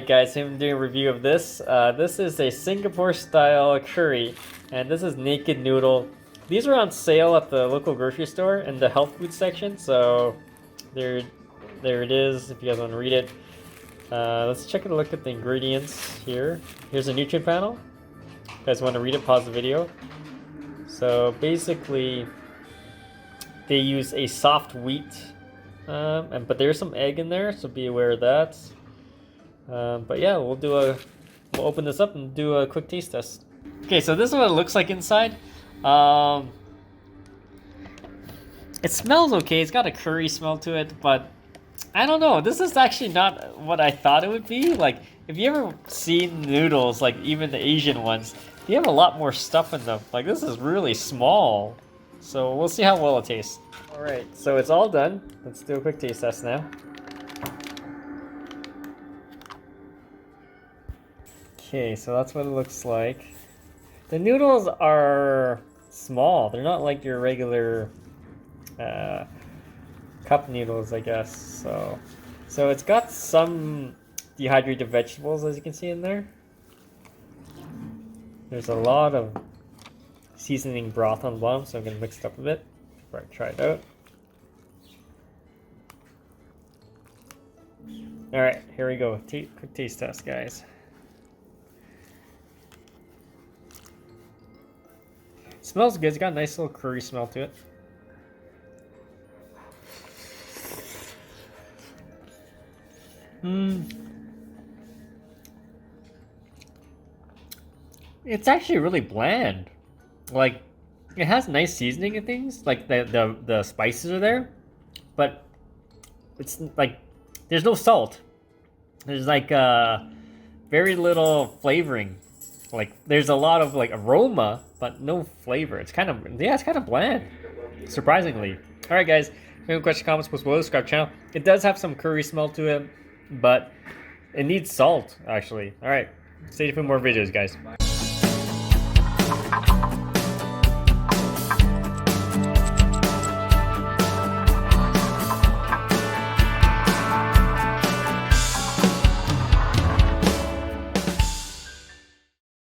guys, I'm doing a review of this. This is a Singapore style curry, and this is naked noodle. These are on sale at the local grocery store in the health food section, so there it is if you guys want to read it. Let's check a look at the ingredients here. Here's a nutrient panel. If you guys want to read it, pause the video. So basically, they use a soft wheat, but there's some egg in there, so be aware of that. But yeah, we'll open this up and do a quick taste test. Okay, so this is what it looks like inside. It smells okay. It's got a curry smell to it, but I don't know. This is actually not what I thought it would be. Like, if you ever seen noodles, like even the Asian ones, you have a lot more stuff in them. Like, this is really small. So we'll see how well it tastes. All right, so it's all done. Let's do a quick taste test now. Okay, so that's what it looks like. The noodles are small. They're not like your regular cup noodles, I guess. So it's got some dehydrated vegetables, as you can see in there. There's a lot of seasoning broth on the bottom, so I'm gonna mix it up a bit before I try it out. All right, here we go. Quick taste test, guys. Smells good. It's got a nice little curry smell to it. It's actually really bland. Like, it has nice seasoning and things. Like the spices are there, but it's like there's no salt. There's like very little flavoring. Like, there's a lot of like aroma, but no flavor. It's kind of bland, surprisingly. All right, guys. If you have any questions, comments, post below. Subscribe to the channel. It does have some curry smell to it, but it needs salt, actually. All right. Stay tuned for more videos, guys.